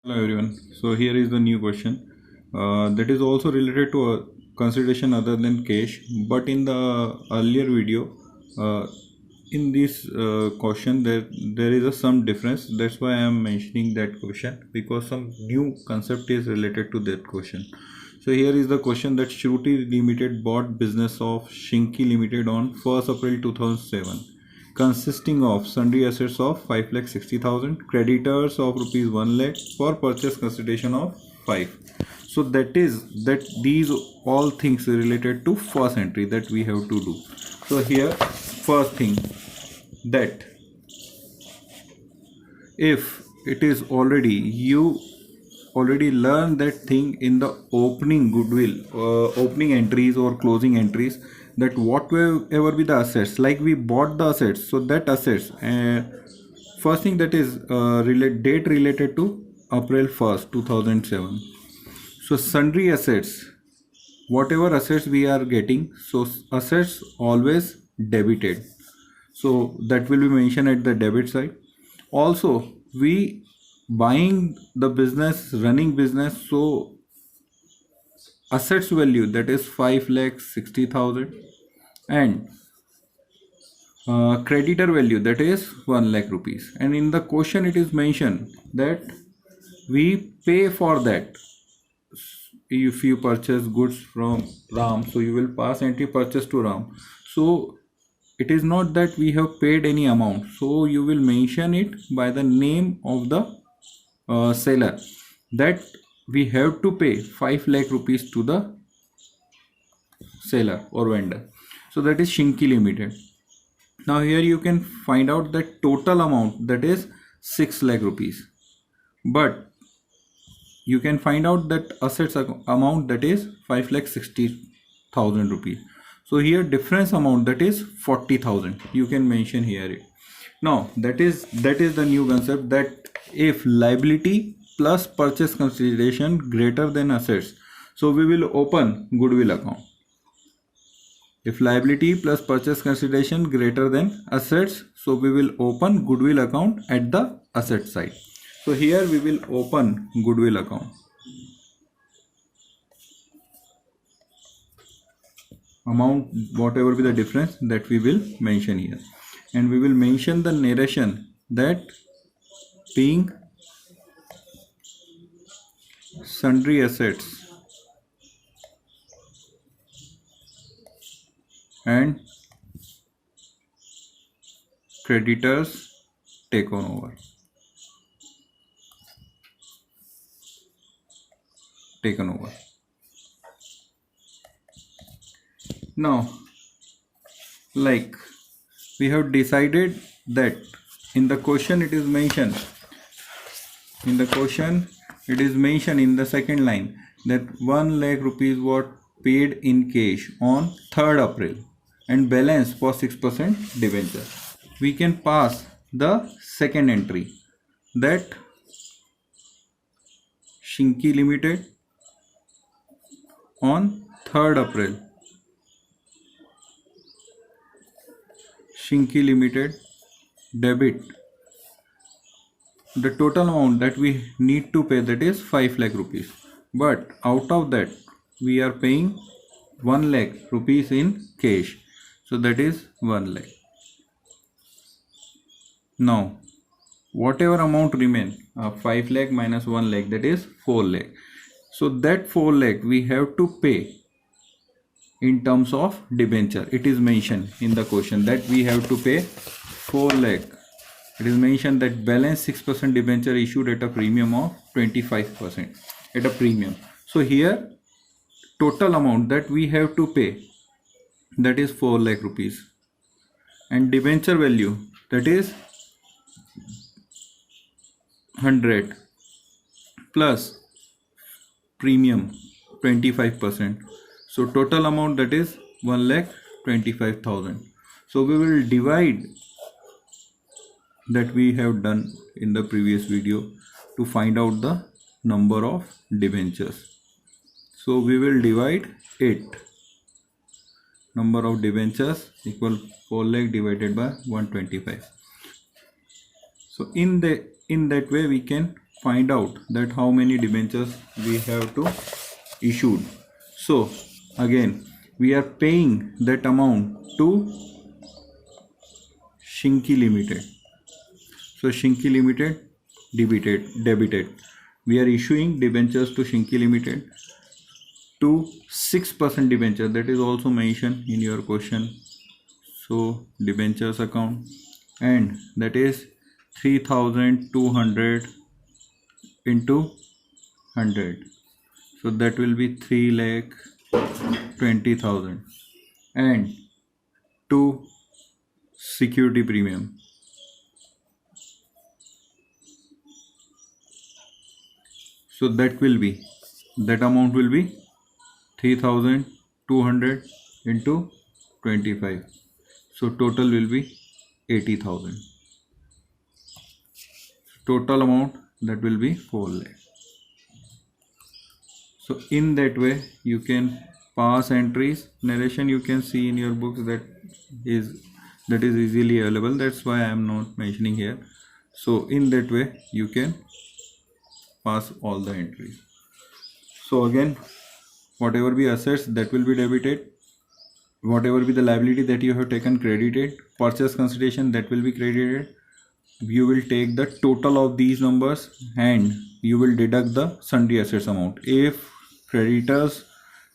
Hello everyone. So here is the new question that is also related to a consideration other than cash. But in the earlier video, in this question, there is some difference. That's why I am mentioning that question because some new concept is related to that question. So here is the question that Shruti Limited bought business of Shinky Limited on 1st April 2007, consisting of sundry assets of 5,60,000, creditors of rupees 1 lakh for purchase consideration of 5. So that these all things related to first entry that we have to do. So here first thing, that if it is already you already learned that thing in the opening goodwill, opening entries or closing entries, that whatever be the assets, like we bought the assets, so that assets, first thing that is date related to April 1st 2007. So sundry assets, whatever assets we are getting, so assets always debited, so that will be mentioned at the debit side. Also we buying the business, running business, so assets value that is 5,60,000 and creditor value that is 1 lakh rupees, and in the question it is mentioned that we pay for that. If you purchase goods from Ram, so you will pass entry purchase to Ram. So it is not that we have paid any amount, so you will mention it by the name of the seller, that we have to pay 5 lakh rupees to the seller or vendor. So that is Shinky Limited. Now here you can find out the total amount, that is 6 lakh rupees, but you can find out that assets amount, that is 5,60,000 rupees. So here difference amount, that is 40,000, you can mention here it. Now that is the new concept, that if liability plus purchase consideration greater than assets, so we will open goodwill account. If liability plus purchase consideration greater than assets, so we will open goodwill account at the asset side. So here we will open goodwill account. Amount whatever be the difference, that we will mention here, and we will mention the narration that being sundry assets and creditors taken over. Now, like we have decided that in the question it is mentioned, in the second line, that 1 lakh rupees were paid in cash on 3rd April and balance for 6% debenture. We can pass the second entry, that Shinky Limited on 3rd April, Shinky Limited debit the total amount that we need to pay, that is 5 lakh rupees, but out of that we are paying 1 lakh rupees in cash, so that is 1 lakh. Now whatever amount remain, 5 lakh minus 1 lakh, that is 4 lakh. So that 4 lakh we have to pay in terms of debenture. It is mentioned in the question that we have to pay 4 lakh. It is mentioned that balance 6% debenture issued at a premium of 25% at a premium. So here total amount that we have to pay, that is 4 lakh rupees, and debenture value, that is 100 plus premium 25%. So total amount, that is 1,25,000. So we will divide that we have done in the previous video to find out the number of debentures. So we will divide it. Number of debentures equal 4 lakh divided by 125. So in that way we can find out that how many debentures we have to issued. So again we are paying that amount to Shinki Limited. So Shinki Limited debited. We are issuing debentures to Shinki Limited to 6% debenture, that is also mentioned in your question. So debentures account, and that is 3200 into 100, so that will be 3,20,000, and to security premium. So that amount will be 3,200 into 25. So total will be 80,000. Total amount that will be 4 lakh. So in that way you can pass entries. Narration you can see in your books, that is easily available. That's why I am not mentioning here. So in that way you can pass all the entries. So again, whatever be assets, that will be debited. Whatever be the liability that you have taken, credited. Purchase consideration, that will be credited. You will take the total of these numbers and you will deduct the sundry assets amount. If creditors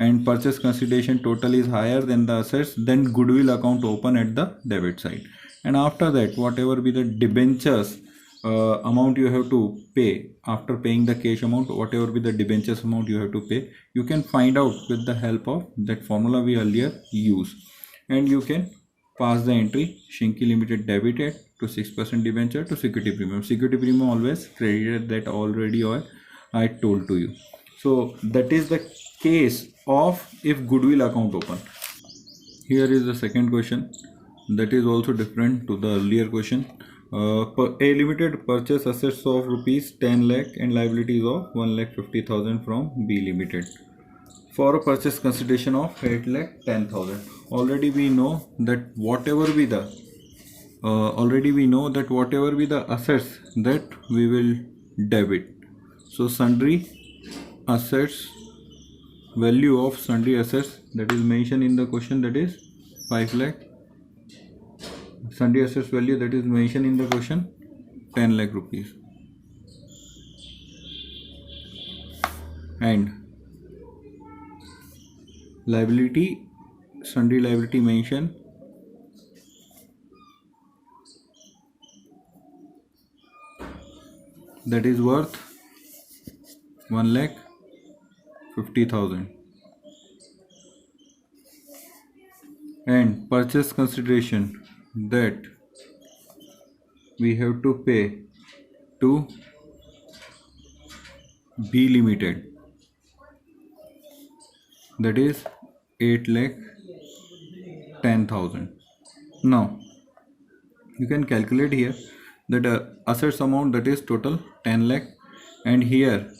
and purchase consideration total is higher than the assets, then goodwill account open at the debit side. And after that, whatever be the debentures amount you have to pay, after paying the cash amount, whatever be the debentures amount you have to pay, you can find out with the help of that formula we earlier used, and you can pass the entry Shinki Limited debited to 6% debenture to security premium. Security premium always credited, that already I told to you. So that is the case of if goodwill account open. Here is the second question, that is also different to the earlier question. A Limited purchase assets of rupees 10 lakh and liabilities of 1,50,000 from B Limited for a purchase consideration of 8,10,000. Already we know that whatever be the assets that we will debit. So sundry assets, value of sundry assets that is mentioned in the question, that is 5 lakh. Sundry assets value that is mentioned in the question, 10 lakh rupees. And liability, sundry liability mentioned, that is worth 1,50,000. And purchase consideration that we have to pay to B Limited, that is 8,10,000. Now you can calculate here that assets amount, that is total 10 lakh, and here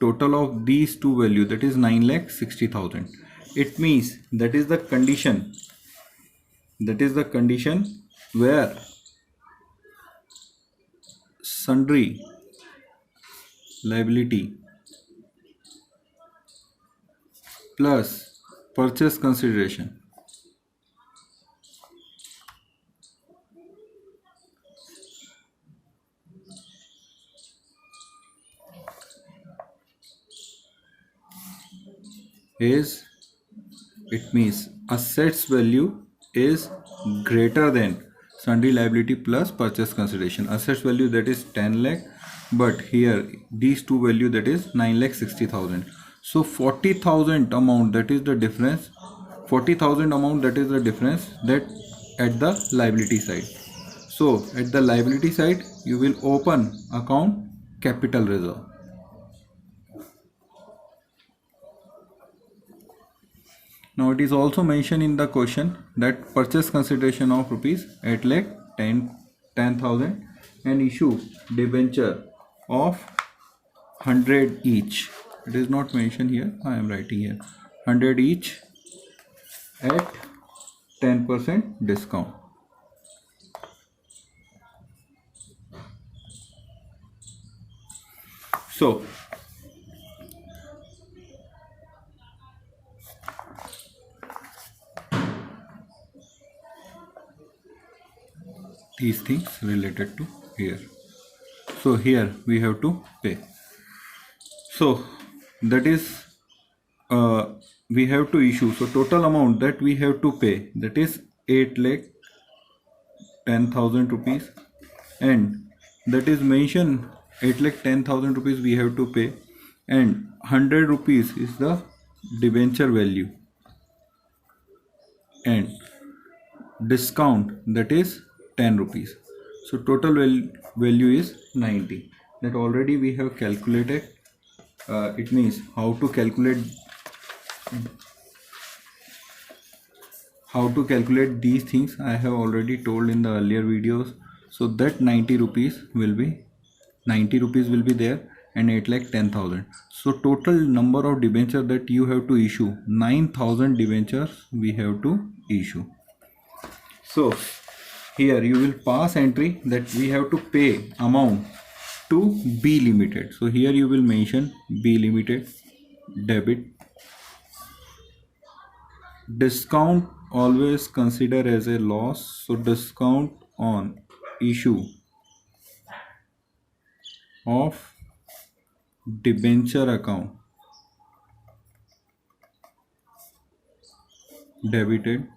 total of these two value, that is 9,60,000. It means that is the condition, where sundry liability plus purchase consideration is, it means assets value is greater than sundry liability plus purchase consideration. Assets value, that is 10 lakh, but here these two value, that is 9,60,000. So 40,000 amount, that is the difference. 40,000 amount, that is the difference that at the liability side. So at the liability side you will open account capital reserve. Now it is also mentioned in the question that purchase consideration of rupees 8,10,000 and issue debenture of 100 each. It is not mentioned here, I am writing here 100 each at 10% discount. So these things related to here. So here we have to pay. So that is we have to issue. So total amount that we have to pay, that is 8,10,000 rupees, and that is mentioned 8,10,000 rupees we have to pay, and 100 rupees is the debenture value, and discount that is 10 rupees. So total value is 90. That already we have calculated. It means how to calculate these things I have already told in the earlier videos. So that 90 rupees will be there, and 8,10,000. So total number of debentures that you have to issue, 9,000 debentures we have to issue. So here you will pass entry that we have to pay amount to B Limited. So here you will mention B Limited, debit. Discount always consider as a loss. So discount on issue of debenture account debited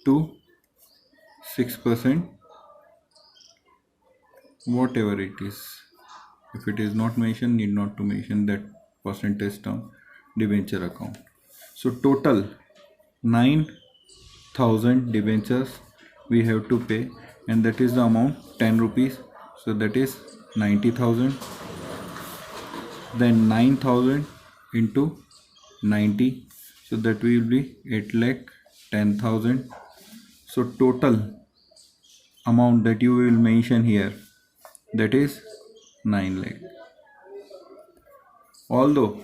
to 6%, whatever it is. If it is not mentioned, need not to mention that percentage term, debenture account. So total 9,000 debentures we have to pay, and that is the amount 10 rupees. So that is 90,000. Then 9,000 into 90, so that will be 8,10,000. So total amount that you will mention here, that is 9 lakh. Although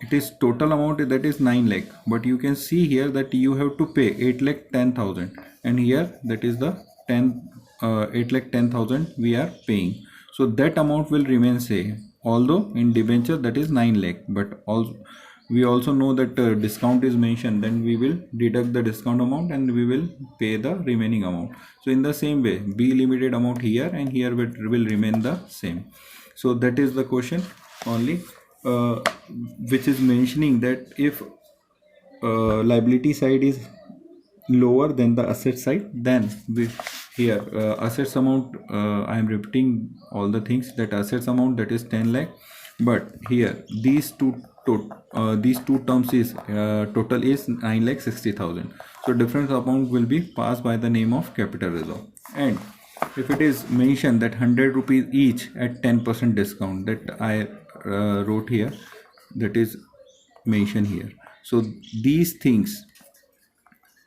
it is total amount that is 9 lakh, but you can see here that you have to pay 8,10,000, and here that is the 8,10,000 we are paying. So that amount will remain same, although in debenture that is 9 lakh, but also we also know that discount is mentioned, then we will deduct the discount amount and we will pay the remaining amount. So in the same way, B Limited amount here and here will remain the same. So that is the question only, which is mentioning that if liability side is lower than the asset side, then here assets amount, I am repeating all the things, that assets amount that is 10 lakh, but here these two terms is total is 9,60,000. So difference amount will be passed by the name of capital reserve. And if it is mentioned that 100 rupees each at 10% discount, that I wrote here, that is mentioned here. So these things,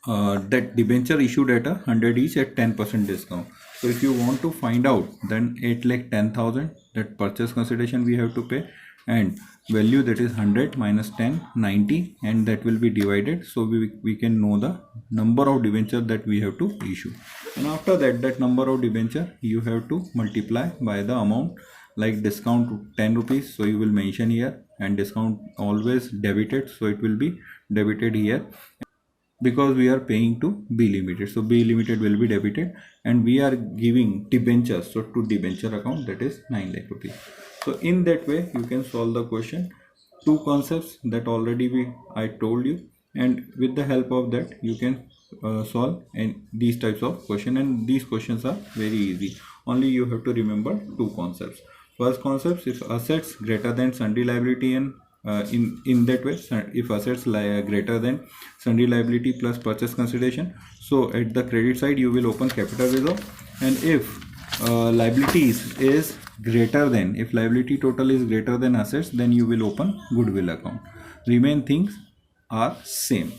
that debenture issued at 100 each at 10% discount. So if you want to find out, then 8,10,000, that purchase consideration we have to pay, and value that is 100 minus 10, 90, and that will be divided. So we can know the number of debenture that we have to issue, and after that number of debenture you have to multiply by the amount, like discount 10 rupees, so you will mention here, and discount always debited, so it will be debited here because we are paying to B Limited. So B Limited will be debited, and we are giving debentures, so to debenture account, that is 9 lakh rupees. So in that way you can solve the question. Two concepts that already I told you, and with the help of that you can solve these types of question, and these questions are very easy. Only you have to remember two concepts. First concept, if assets greater than sundry liability, and in that way, if assets greater than sundry liability plus purchase consideration, so at the credit side you will open capital reserve, and if liabilities is greater than, if liability total is greater than assets, then you will open goodwill account. Remain things are same.